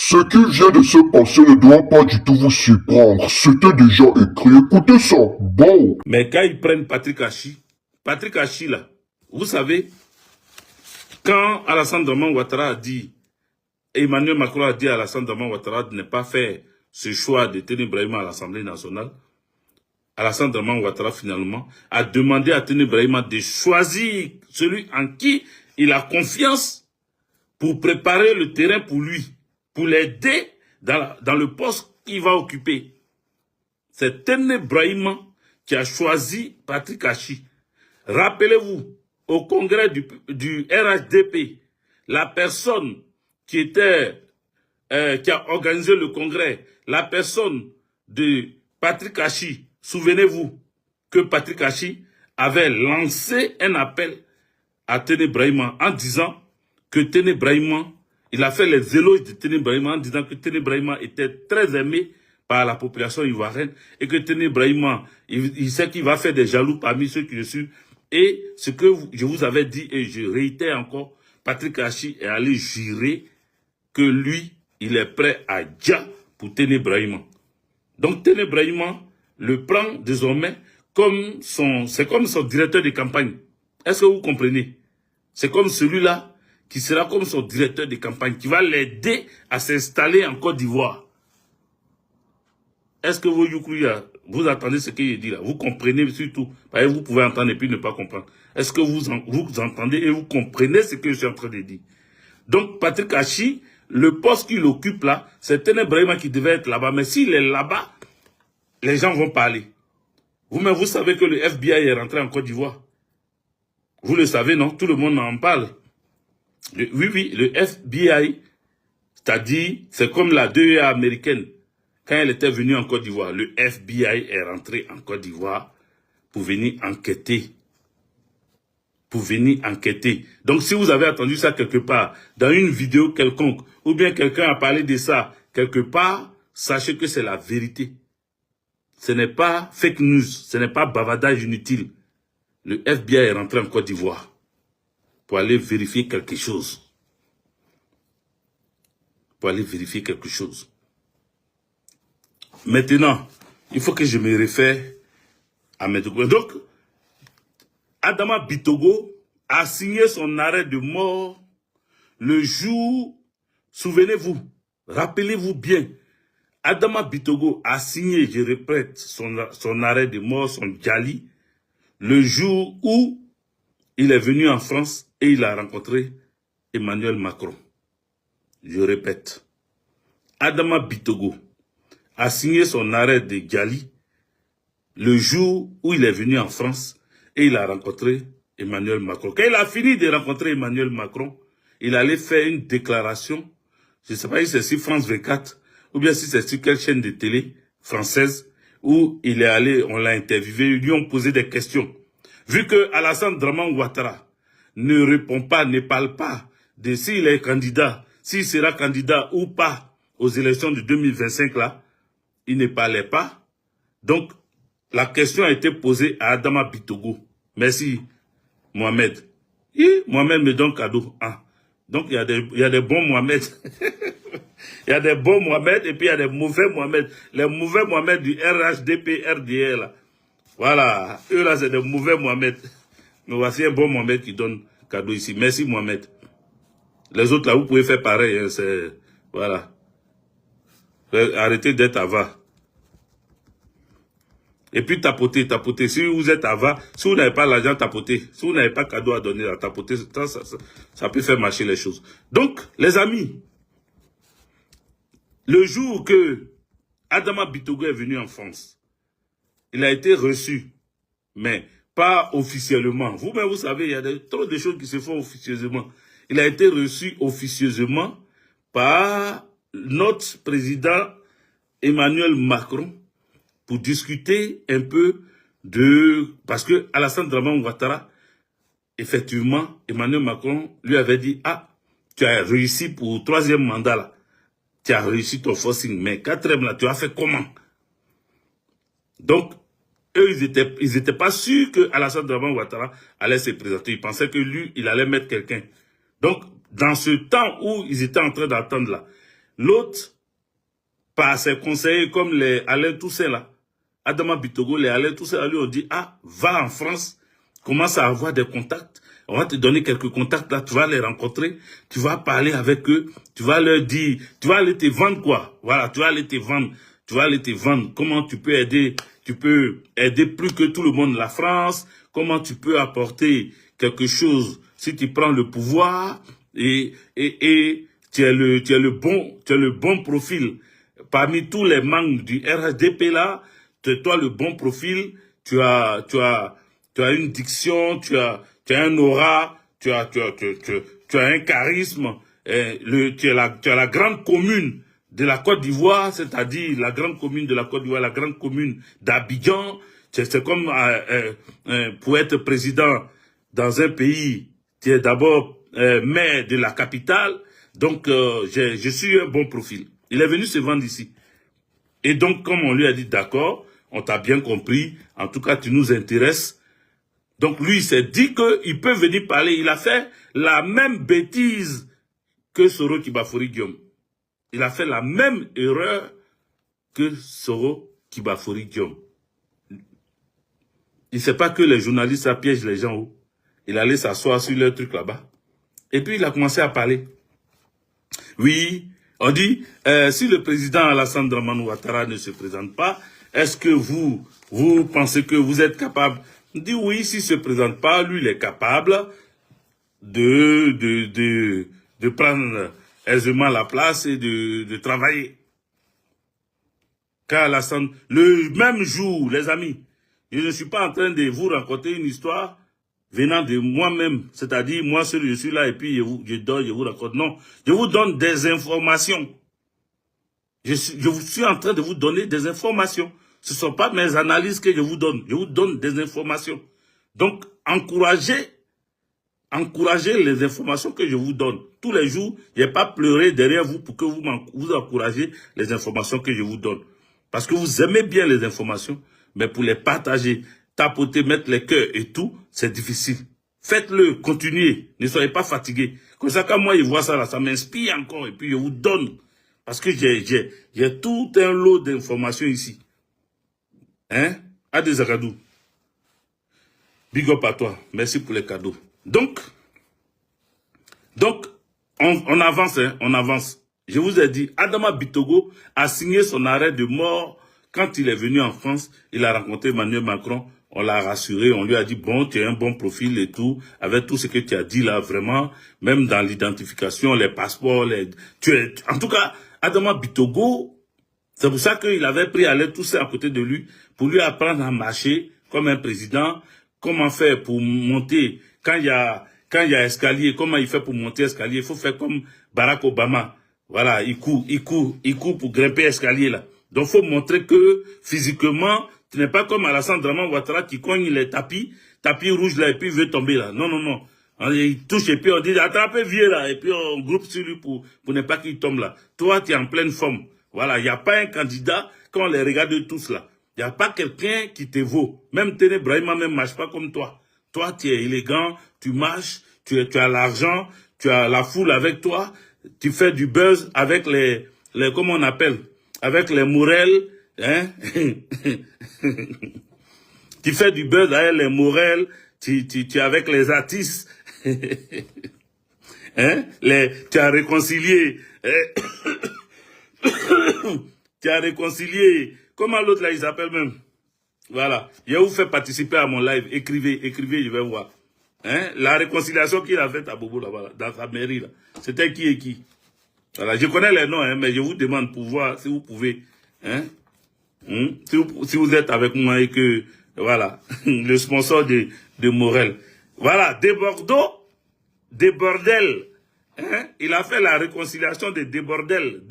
Ce qui vient de se passer ne doit pas du tout vous surprendre. C'était déjà écrit. Écoutez ça. Bon. Mais quand ils prennent Patrick Hachi là, vous savez, quand Alassane Draman Ouattara a dit, Emmanuel Macron a dit à Alassane Draman Ouattara de ne pas faire ce choix de Teni Brahima à l'Assemblée nationale, Alassane Draman Ouattara finalement a demandé à Teni Brahima de choisir celui en qui il a confiance pour préparer le terrain pour lui, pour l'aider dans le poste qu'il va occuper. C'est Teni Brahima qui a choisi Patrick Hachi. Rappelez-vous, au congrès du RHDP, la personne qui a organisé le congrès, la personne de Patrick Hachi, souvenez-vous que Patrick Hachi avait lancé un appel à Teni Brahima en disant que Teni Brahima, il a fait les éloges de Teni Brahima en disant que Teni Brahima était très aimé par la population ivoirienne et que Teni Brahima, il sait qu'il va faire des jaloux parmi ceux qui le suivent. Et ce que je vous avais dit, et je réitère encore, Patrick Hachi est allé jurer que lui, il est prêt à dia pour Teni Brahima. Donc Teni Brahima le prend désormais comme c'est comme son directeur de campagne. Est-ce que vous comprenez? C'est comme celui-là qui sera comme son directeur de campagne, qui va l'aider à s'installer en Côte d'Ivoire. Est-ce que vous attendez ce qu'il dit là? Vous comprenez surtout. Parce que vous pouvez entendre et puis ne pas comprendre. Est-ce que vous entendez et vous comprenez ce que je suis en train de dire? Donc, Patrick Hachi, le poste qu'il occupe là, c'est Teni Brahima qui devait être là-bas. Mais s'il est là-bas, les gens vont parler. Vous-même, vous savez que le FBI est rentré en Côte d'Ivoire. Vous le savez, non? Tout le monde en parle. Oui, le FBI, c'est-à-dire, c'est comme la DEA américaine. Quand elle était venue en Côte d'Ivoire, le FBI est rentré en Côte d'Ivoire pour venir enquêter. Donc, si vous avez entendu ça quelque part, dans une vidéo quelconque, ou bien quelqu'un a parlé de ça quelque part, sachez que c'est la vérité. Ce n'est pas fake news, ce n'est pas bavardage inutile. Le FBI est rentré en Côte d'Ivoire pour aller vérifier quelque chose. Maintenant, il faut que je me réfère à mes documents. Donc, Adama Bitogo a signé son arrêt de mort le jour, souvenez-vous, rappelez-vous bien, Adama Bitogo a signé, je répète, son arrêt de mort, son Djali, le jour où il est venu en France et il a rencontré Emmanuel Macron. Je répète, Adama Bitogo a signé son arrêt de Djali le jour où il est venu en France et il a rencontré Emmanuel Macron. Quand il a fini de rencontrer Emmanuel Macron, il allait faire une déclaration, je ne sais pas si c'est sur France 24, ou bien si c'est sur quelle chaîne de télé française, où il est allé, on l'a interviewé, ils lui ont posé des questions. Vu que Alassane Draman Ouattara ne répond pas, ne parle pas de s'il est candidat, s'il sera candidat ou pas aux élections de 2025 là, il ne parlait pas. Donc, la question a été posée à Adama Bitogo. Merci, Mohamed. Mohamed me donne cadeau. Ah. Donc, il y a des bons Mohamed. Il y a des bons Mohamed et puis il y a des mauvais Mohamed. Les mauvais Mohamed du RHDP, RDR là. Voilà. Eux là, c'est des mauvais Mohamed. Mais voici un bon Mohamed qui donne cadeau ici. Merci, Mohamed. Les autres là, vous pouvez faire pareil. Hein, voilà. Arrêtez d'être avare. Et puis tapoter. Si vous êtes avare, si vous n'avez pas l'argent, tapotez. Si vous n'avez pas cadeau à donner, tapoter, ça peut faire marcher les choses. Donc, les amis, le jour que Adama Bitogo est venu en France, il a été reçu, mais pas officiellement. Vous-même, vous savez, il y a trop de choses qui se font officieusement. Il a été reçu officieusement par notre président Emmanuel Macron pour discuter un peu parce que Alassane Draman Ouattara, effectivement, Emmanuel Macron lui avait dit, ah, tu as réussi pour le 3e mandat là. Tu as réussi ton forcing, mais 4e là, tu as fait comment? Donc, eux, ils étaient pas sûrs que Alassane Draman Ouattara allait se présenter. Ils pensaient que lui, il allait mettre quelqu'un. Donc, dans ce temps où ils étaient en train d'attendre là, L'autre, par ses conseillers comme les Alain Toussaint là, Adama Bitogo, les Alain Toussaint lui ont dit, ah, va en France, commence à avoir des contacts, on va te donner quelques contacts là, tu vas les rencontrer, tu vas parler avec eux, tu vas leur dire, tu vas aller te vendre quoi, voilà, tu vas aller te vendre, comment tu peux aider plus que tout le monde la France, comment tu peux apporter quelque chose si tu prends le pouvoir et tu as le bon profil. Parmi tous les membres du RHDP là, toi le bon profil, tu as une diction, tu as un aura, tu as un charisme, tu as la grande commune de la Côte d'Ivoire, c'est-à-dire la grande commune de la Côte d'Ivoire, la grande commune d'Abidjan. C'est comme pour être président dans un pays, tu es d'abord maire de la capitale, donc je suis un bon profil. Il est venu se vendre ici. Et donc, comme on lui a dit, d'accord, on t'a bien compris, en tout cas, tu nous intéresses. Donc, lui, il s'est dit qu'il peut venir parler. Il a fait la même bêtise que Soro Kibafori Guillaume. Il a fait la même erreur que Soro Kibafori Guillaume. Il ne sait pas que les journalistes piègent les gens où. Il allait s'asseoir sur leur truc là-bas. Et puis, il a commencé à parler. Oui, on dit, si le président Alassane Dramane Ouattara ne se présente pas, est-ce que vous pensez que vous êtes capable? On dit oui, s'il ne se présente pas, lui, il est capable de prendre aisément la place et de travailler. Car Alassane, le même jour, les amis, je ne suis pas en train de vous raconter une histoire venant de moi-même, c'est-à-dire moi seul je suis là et puis je dors, je vous raconte. Non, je vous donne des informations. Je suis en train de vous donner des informations. Ce ne sont pas mes analyses que je vous donne des informations. Donc, encouragez les informations que je vous donne. Tous les jours, je n'ai pas pleuré derrière vous pour que vous encouragez les informations que je vous donne. Parce que vous aimez bien les informations, mais pour les partager, tapoter, mettre les cœurs et tout, c'est difficile. Faites-le, continuez, ne soyez pas fatigués. Comme ça, quand moi, je vois ça là, ça m'inspire encore et puis je vous donne. Parce que j'ai tout un lot d'informations ici. Hein? Adé Zagadou. Big up à toi. Merci pour les cadeaux. Donc, on avance, hein, on avance. Je vous ai dit, Adama Bitogo a signé son arrêt de mort quand il est venu en France. Il a rencontré Emmanuel Macron. On l'a rassuré, on lui a dit, bon, tu as un bon profil et tout, avec tout ce que tu as dit là, vraiment, même dans l'identification, les passeports, en tout cas, Adama Bitogo, c'est pour ça qu'il avait pris Alain Toussaint à côté de lui, pour lui apprendre à marcher comme un président, comment faire pour monter, quand il y a escalier, comment il fait pour monter escalier, il faut faire comme Barack Obama. Voilà, il court pour grimper escalier là. Donc, faut montrer que, physiquement, tu n'es pas comme Alassane Dramane Ouattara qui cogne les tapis rouges là, et puis il veut tomber là. Non, non, non. Il touche et puis on dit, attrapez vieux là, et puis on groupe sur lui pour ne pas qu'il tombe là. Toi, tu es en pleine forme. Voilà, il n'y a pas un candidat, quand on les regarde tous là, il n'y a pas quelqu'un qui te vaut. Même Téné Brahima même marche pas comme toi. Toi, tu es élégant, tu marches, tu as l'argent, tu as la foule avec toi, tu fais du buzz avec les comment on appelle, avec les Morel, hein. Tu fais du buzz avec les Morel, tu es avec les artistes, hein, tu as réconcilié, tu as réconcilié, comment l'autre là, il s'appelle même? Voilà, je vous fais participer à mon live, écrivez, je vais voir. Hein? La réconciliation qu'il a faite à Bobo là, voilà, dans sa mairie là, c'était qui et qui? Voilà, je connais les noms, hein, mais je vous demande pour voir si vous pouvez, hein, si vous êtes avec moi et que, voilà, le sponsor de Morel. Voilà, des bordels, hein, il a fait la réconciliation des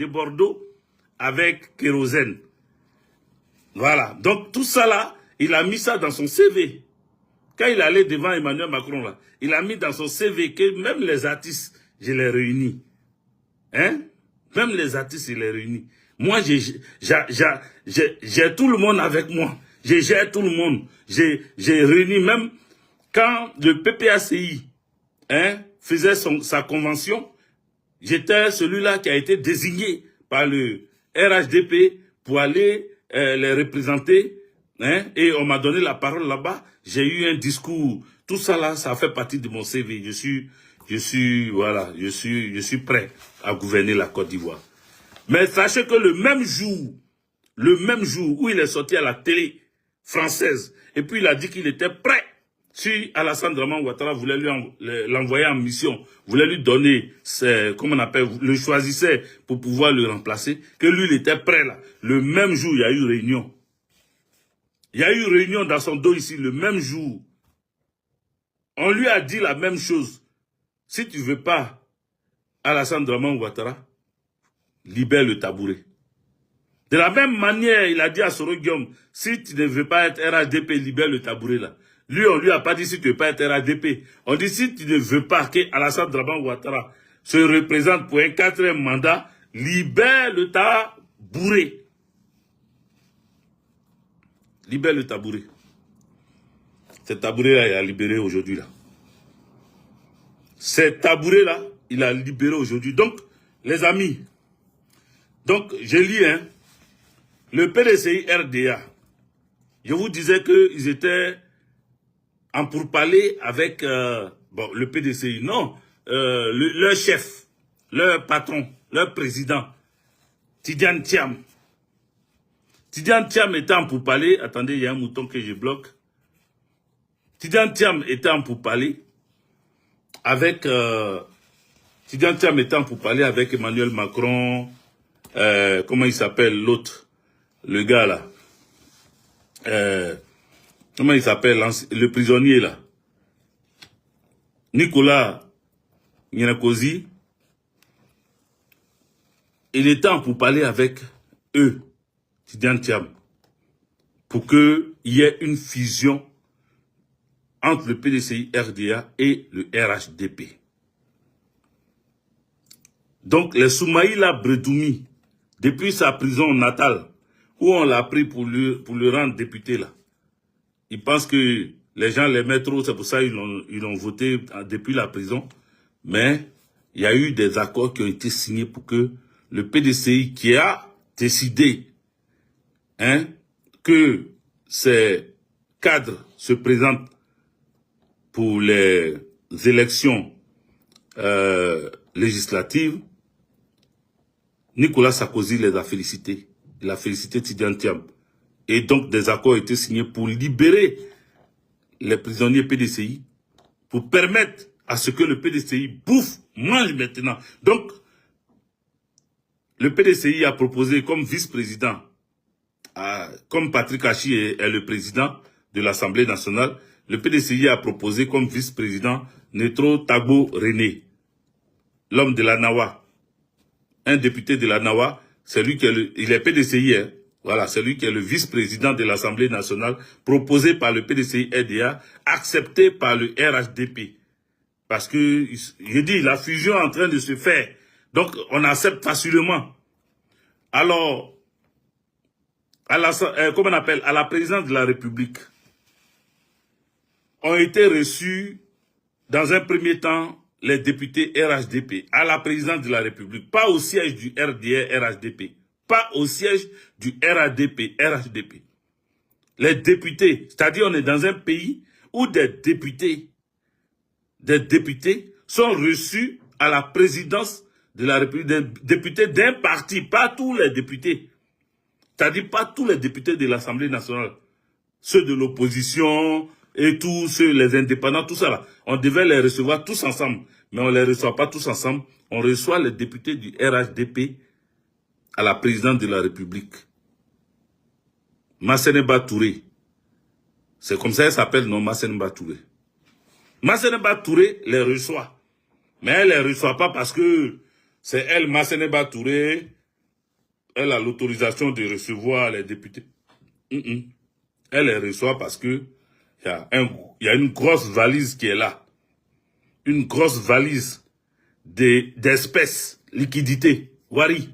Bordeaux avec Kérosène. Voilà, donc tout ça là, il a mis ça dans son CV. Quand il allait devant Emmanuel Macron là, il a mis dans son CV que même les artistes, je les réunis. Hein? Même les artistes, il les réunit. Moi, j'ai tout le monde avec moi. Je gère tout le monde. J'ai réuni même quand le PPACI, hein, faisait sa convention, j'étais celui-là qui a été désigné par le RHDP pour aller les représenter. Hein, et on m'a donné la parole là-bas. J'ai eu un discours. Tout ça là, ça fait partie de mon CV. Je suis prêt à gouverner la Côte d'Ivoire. Mais sachez que le même jour où il est sorti à la télé française, et puis il a dit qu'il était prêt, si Alassane Draman Ouattara voulait l'envoyer en mission, voulait lui donner, comment on appelle, le choisissait pour pouvoir le remplacer, que lui il était prêt là. Le même jour, il y a eu réunion. Il y a eu réunion dans son dos ici, le même jour. On lui a dit la même chose. Si tu ne veux pas Alassane Draman Ouattara, libère le tabouret. De la même manière, il a dit à Soro Guillaume, si tu ne veux pas être RHDP, libère le tabouret là. Lui, on lui a pas dit si tu ne veux pas être RHDP. On dit si tu ne veux pas que Alassane Draman Ouattara se représente pour un 4e mandat, libère le tabouret. Libère le tabouret. Ce tabouret-là, il a libéré aujourd'hui là. Ce tabouret-là, il a libéré aujourd'hui. Donc, les amis, donc, je lis, hein, le PDCI RDA, je vous disais qu'ils étaient en pourparlers avec le PDCI. Non, leur chef, leur patron, leur président, Tidiane Thiam. Tidiane Thiam était en pourparlers. Attendez, il y a un mouton que je bloque. Tidiane Thiam était en pourparlers avec avec Emmanuel Macron. Comment il s'appelle l'autre? Le gars là. Comment il s'appelle le prisonnier là? Nicolas Nianakosi. Il était en pourparlers avec eux, Tidiane Thiam, pour qu'il y ait une fusion entre le PDCI RDA et le RHDP. Donc les Soumaïla Bredoumi, depuis sa prison natale, où on l'a pris pour le rendre député là, il pense que les gens l'aimaient trop, c'est pour ça qu'ils l'ont voté depuis la prison. Mais il y a eu des accords qui ont été signés pour que le PDCI, qui a décidé que ces cadres se présentent pour les élections législatives, Nicolas Sarkozy les a félicités. Il a félicité Tidiane Thiam. Et donc des accords ont été signés pour libérer les prisonniers PDCI, pour permettre à ce que le PDCI mange maintenant. Donc, le PDCI a proposé comme vice-président, comme Patrick Hachi est le président de l'Assemblée nationale, le PDCI a proposé comme vice-président Netro Tagbo René, l'homme de la Nawa. Un député de la Nawa, c'est lui qui est il est PDCI, hein. Voilà, c'est lui qui est le vice-président de l'Assemblée nationale, proposé par le PDCI RDA, accepté par le RHDP. Parce que, je dis, la fusion est en train de se faire. Donc, on accepte facilement. Alors, comment on appelle, à la présidence de la République, ont été reçus, dans un premier temps, les députés RHDP, à la présidence de la République, pas au siège du RDA RHDP, pas au siège du RADP RHDP. Les députés, c'est-à-dire on est dans un pays où des députés sont reçus à la présidence de la République, des députés d'un parti, pas tous les députés. C'est-à-dire pas tous les députés de l'Assemblée nationale, ceux de l'opposition et tous ceux, les indépendants, tout ça là. On devait les recevoir tous ensemble, mais on ne les reçoit pas tous ensemble. On reçoit les députés du RHDP à la présidence de la République. Masseneba Touré. C'est comme ça qu'elle s'appelle, non, Masseneba Touré. Masseneba Touré les reçoit. Mais elle ne les reçoit pas parce que c'est elle, Masseneba Touré, elle a l'autorisation de recevoir les députés. Elle les reçoit parce que il y a une grosse valise qui est là. Une grosse valise d'espèces, liquidités. Wari.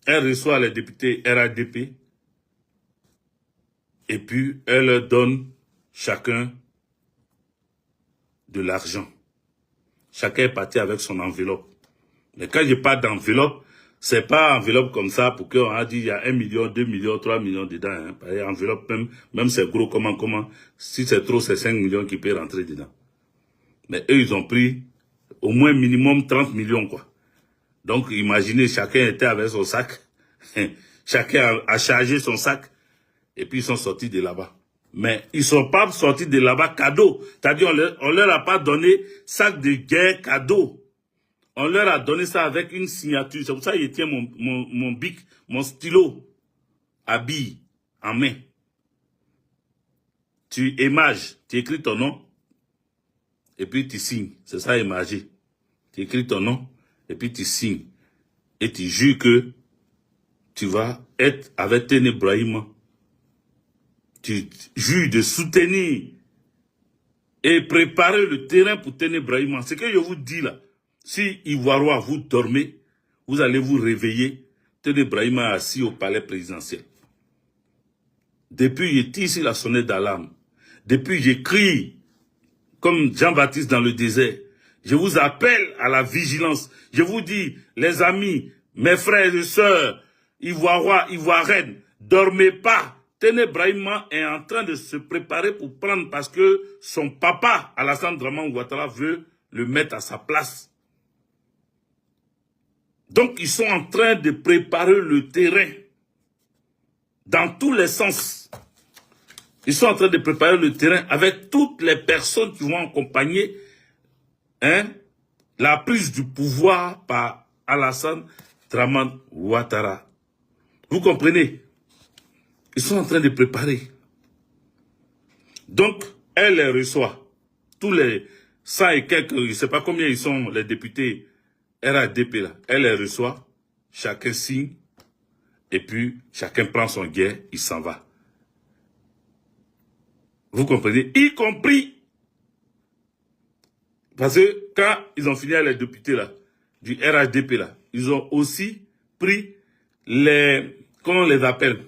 Elle reçoit les députés RADP et puis elle leur donne chacun de l'argent. chacun est parti avec son enveloppe. Mais quand je parle d'enveloppe, c'est pas enveloppe comme ça pour qu'on a dit il y a 1 million, 2 millions, 3 millions dedans. Hein. Enveloppe même c'est gros comment. Si c'est trop, c'est 5 millions qui peuvent rentrer dedans. Mais eux, ils ont pris au moins minimum 30 millions, quoi. Donc, imaginez, chacun était avec son sac. Chacun a chargé son sac. Et puis, ils sont sortis de là-bas. Mais ils sont pas sortis de là-bas cadeau. C'est-à-dire, on leur a pas donné sac de guerre cadeau. On leur a donné ça avec une signature. C'est pour ça que je tiens mon bic, mon stylo à bille en main. Tu émages, tu écris ton nom. Et puis tu signes. C'est ça, émager. Tu écris ton nom. Et puis tu signes. Et tu jures que tu vas être avec Téné Brahima. Tu jures de soutenir et préparer le terrain pour Téné Brahima. Ce que je vous dis là, si Ivoirois, vous dormez, vous allez vous réveiller. Téné Brahima est assis au palais présidentiel. Depuis, je tire ici la sonnette d'alarme. Depuis, j'écris comme Jean-Baptiste dans le désert. Je vous appelle à la vigilance. Je vous dis, les amis, mes frères et sœurs, Ivoirois, Ivoiriennes, dormez pas. Téné Brahima est en train de se préparer pour prendre parce que son papa, Alassane Dramane Ouattara, veut le mettre à sa place. Donc, ils sont en train de préparer le terrain dans tous les sens. Ils sont en train de préparer le terrain avec toutes les personnes qui vont accompagner la prise du pouvoir par Alassane Dramane Ouattara. Vous comprenez? Ils sont en train de préparer. Donc, elle les reçoit. Tous les 100 et quelques, je ne sais pas combien ils sont, les députés RADP là. Elle les reçoit. Chacun signe. Et puis, chacun prend son guerre, il s'en va. Vous comprenez? Y compris. Parce que quand ils ont fini avec les députés là, du RHDP là, ils ont aussi pris les, comment on les appelle?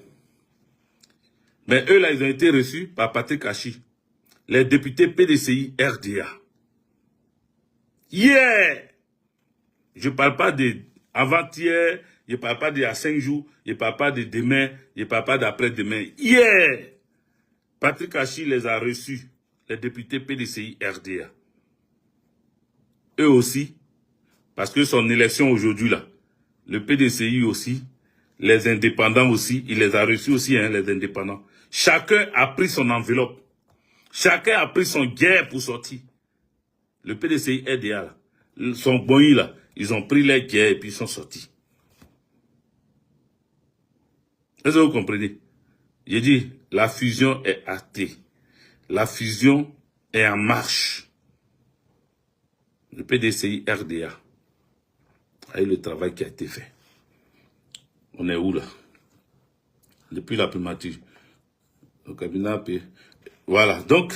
Mais eux là, ils ont été reçus par Patrick Kachi, les députés PDCI RDA. Yeah! Je ne parle pas de avant-hier, je ne parle pas d'il y a 5 jours, je ne parle pas de demain, je ne parle pas d'après-demain. Yeah! Patrick Kachi les a reçus, les députés PDCI RDA. Eux aussi, parce que son élection aujourd'hui là, le PDCI aussi, les indépendants aussi, il les a reçus aussi, hein, les indépendants. Chacun a pris son enveloppe. Chacun a pris son guerre pour sortir. Le PDCI RDA, là, son boy là, ils ont pris leur guerre et puis ils sont sortis. Est-ce que vous comprenez? J'ai dit, la fusion est actée. La fusion est en marche. Le PDCI RDA. Avec le travail qui a été fait. On est où là? Depuis la primature. Le cabinet. Voilà. Donc,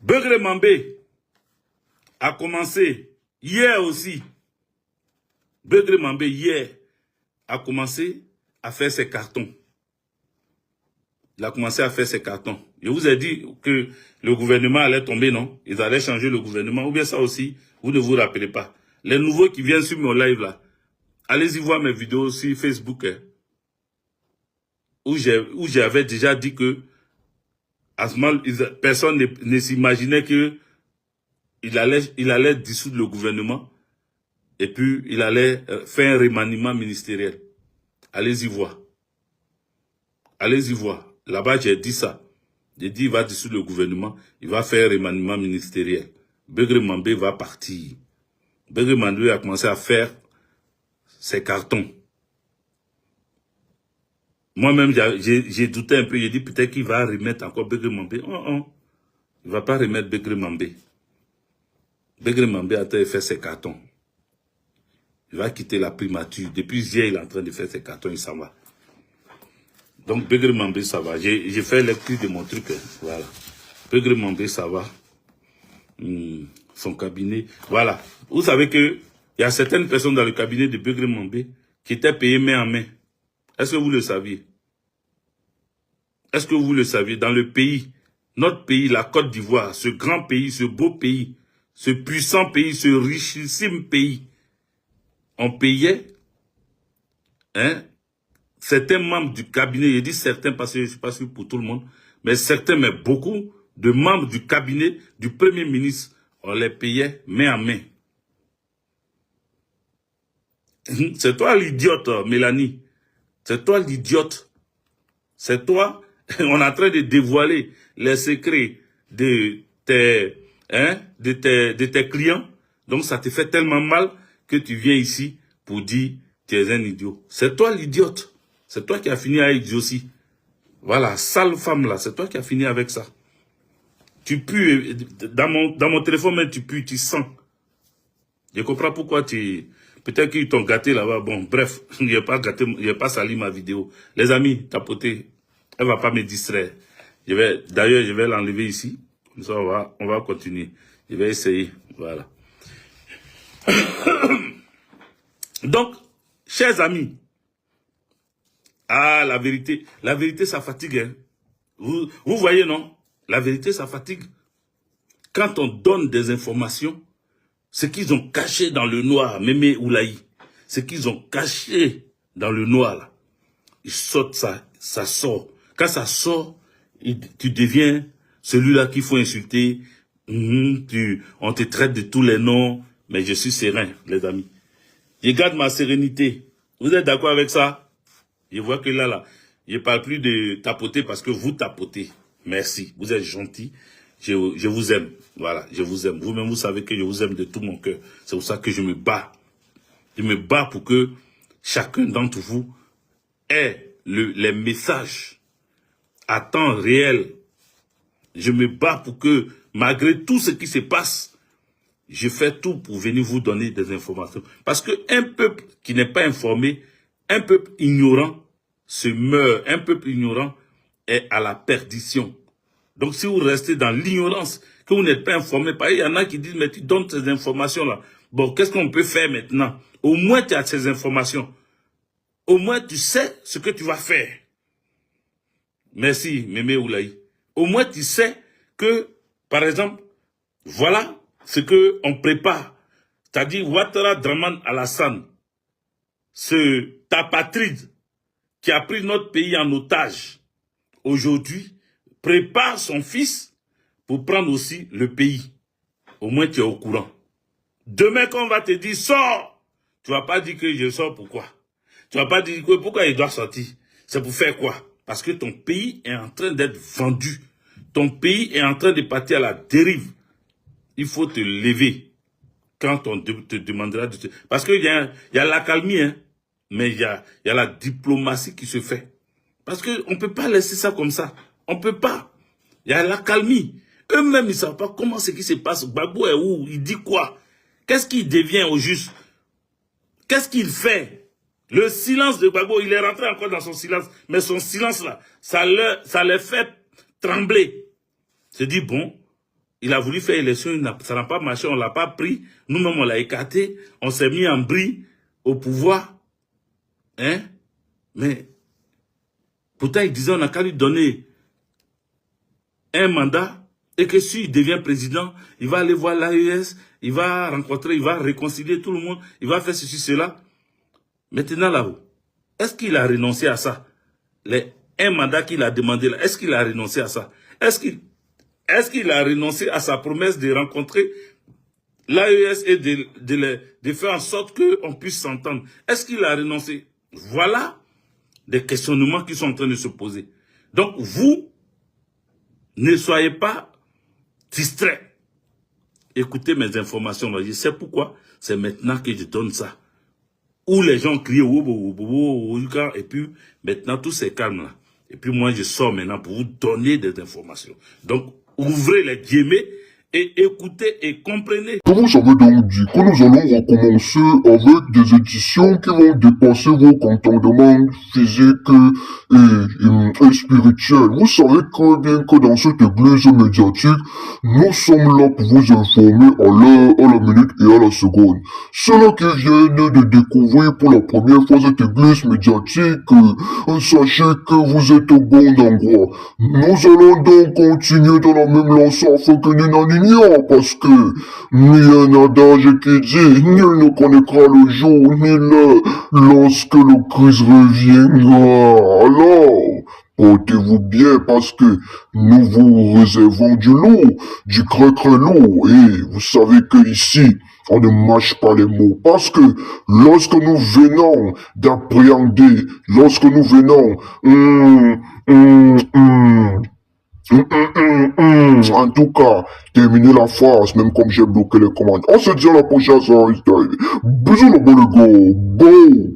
Begré Mambé a commencé hier aussi. Begré Mambé hier a commencé à faire ses cartons. Il a commencé à faire ses cartons. Je vous ai dit que le gouvernement allait tomber, non? Ils allaient changer le gouvernement. Ou bien ça aussi, vous ne vous rappelez pas. Les nouveaux qui viennent sur mon live là, allez-y voir mes vidéos sur Facebook, hein, où j'avais déjà dit que à ce moment, personne ne s'imaginait que il allait dissoudre le gouvernement et puis il allait faire un remaniement ministériel. Allez-y voir. Allez-y voir. Là-bas, j'ai dit ça. J'ai dit, il va dissoudre le gouvernement, il va faire un remaniement ministériel. Begré Mambé va partir. Begré Mambé a commencé à faire ses cartons. Moi-même, j'ai douté un peu. J'ai dit peut-être qu'il va remettre encore Begré Mambé. Il ne va pas remettre Begré Mambé. Begré Mambé a en train de faire ses cartons. Il va quitter la primature. Depuis hier, il est en train de faire ses cartons, il s'en va. Donc, Begré Mambé, ça va. J'ai fait lecture de mon truc. Voilà. Begré Mambé, ça va. Son cabinet. Voilà. Vous savez que il y a certaines personnes dans le cabinet de Begré Mambé qui étaient payées main en main. Est-ce que vous le saviez? Est-ce que vous le saviez? Dans le pays, notre pays, la Côte d'Ivoire, ce grand pays, ce beau pays, ce puissant pays, ce richissime pays, on payait certains membres du cabinet, je dis certains parce que je ne suis pas sûr pour tout le monde, mais certains, mais beaucoup de membres du cabinet du Premier ministre, on les payait main à main. C'est toi l'idiote, Mélanie. C'est toi l'idiote. C'est toi, on est en train de dévoiler les secrets de tes clients. Donc ça te fait tellement mal que tu viens ici pour dire tu es un idiot. C'est toi l'idiote. C'est toi qui as fini avec idiotie. Voilà, sale femme là, c'est toi qui as fini avec ça. Tu pues, dans mon téléphone même tu pues, tu sens. Je comprends pourquoi tu... Peut-être qu'ils t'ont gâté là-bas. Bon, bref, il n'y a pas gâté, il n'y a pas sali ma vidéo. Les amis, tapotez. Elle va pas me distraire. D'ailleurs, je vais l'enlever ici. Comme ça, on va continuer. Je vais essayer. Voilà. Donc, chers amis, la vérité, ça fatigue. Hein. Vous voyez, non? La vérité, ça fatigue. Quand on donne des informations, ce qu'ils ont caché dans le noir, Mémé Oulaï, ce qu'ils ont caché dans le noir, là, ils sortent ça, ça sort. Quand ça sort, tu deviens celui-là qu'il faut insulter. On te traite de tous les noms, mais je suis serein, les amis. Je garde ma sérénité. Vous êtes d'accord avec ça? Je vois que là, je ne parle plus de tapoter parce que vous tapotez. Merci, vous êtes gentils. Je vous aime. Voilà, je vous aime. Vous-même, vous savez que je vous aime de tout mon cœur. C'est pour ça que je me bats. Je me bats pour que chacun d'entre vous ait les messages à temps réel. Je me bats pour que, malgré tout ce qui se passe, je fais tout pour venir vous donner des informations. Parce qu'un peuple qui n'est pas informé, un peuple ignorant se meurt. Un peuple ignorant est à la perdition. Donc, si vous restez dans l'ignorance, que vous n'êtes pas informé, il y en a qui disent, mais tu donnes ces informations-là. Bon, qu'est-ce qu'on peut faire maintenant? Au moins, tu as ces informations. Au moins, tu sais ce que tu vas faire. Merci, Mémé Oulaï. Au moins, tu sais que, par exemple, voilà ce qu'on prépare. C'est-à-dire, Ouattara Draman Alassane, ce tapatride qui a pris notre pays en otage, aujourd'hui, prépare son fils pour prendre aussi le pays. Au moins, tu es au courant. Demain, quand on va te dire, sors, tu vas pas dire que je sors pourquoi. Tu vas pas dire que pourquoi il doit sortir. C'est pour faire quoi? Parce que ton pays est en train d'être vendu. Ton pays est en train de partir à la dérive. Il faut te lever quand on te demandera de te... Parce qu'il y a l'accalmie, hein, mais il y a la diplomatie qui se fait. Parce qu'on ne peut pas laisser ça comme ça. On ne peut pas. Il y a l'accalmie. Eux-mêmes, ils ne savent pas comment ce qui se passe. Gbagbo est où? Il dit quoi? Qu'est-ce qu'il devient au juste? Qu'est-ce qu'il fait? Le silence de Gbagbo, il est rentré encore dans son silence. Mais son silence-là, ça les fait trembler. Se dit, bon, il a voulu faire élection, ça n'a pas marché, on ne l'a pas pris. Nous-mêmes, on l'a écarté. On s'est mis en bris au pouvoir. Hein? Mais, pourtant, il disait, on n'a qu'à lui donner un mandat. Et que s'il devient président, il va aller voir l'AES, il va rencontrer, il va réconcilier tout le monde, il va faire ceci, cela. Maintenant, là-haut, est-ce qu'il a renoncé à ça? Un mandat qu'il a demandé là, est-ce qu'il a renoncé à ça? Est-ce qu'il a renoncé à sa promesse de rencontrer l'AES et de faire en sorte qu'on puisse s'entendre? Est-ce qu'il a renoncé? Voilà des questionnements qui sont en train de se poser. Donc, vous, ne soyez pas distrait. Écoutez mes informations là. Je sais pourquoi. C'est maintenant que je donne ça. Où les gens crient et puis maintenant tout c'est calme là. Et puis moi je sors maintenant pour vous donner des informations. Donc ouvrez les guillemets et écoutez et comprenez. Je vous avais donc dit que nous allons recommencer avec des éditions qui vont dépasser vos contentements physiques et spirituels. Vous savez très bien que dans cette église médiatique, nous sommes là pour vous informer à l'heure, à la minute et à la seconde. Ceux-là qui viennent de découvrir pour la première fois cette église médiatique, sachez que vous êtes au bon endroit. Nous allons donc continuer dans la même lancée afin que ignore parce que il y a un adage qui dit, nul ne connaîtra le jour ni l'heure lorsque le Christ reviendra. Alors, portez-vous bien parce que nous vous réservons du lourd, du creux lourd. Et vous savez que ici, on ne mâche pas les mots parce que lorsque nous venons d'appréhender, lorsque nous venons, en tout cas, terminer la phrase, même comme j'ai bloqué les commandes. On se dit à la prochaine soirée. Bisous le bon go. Go.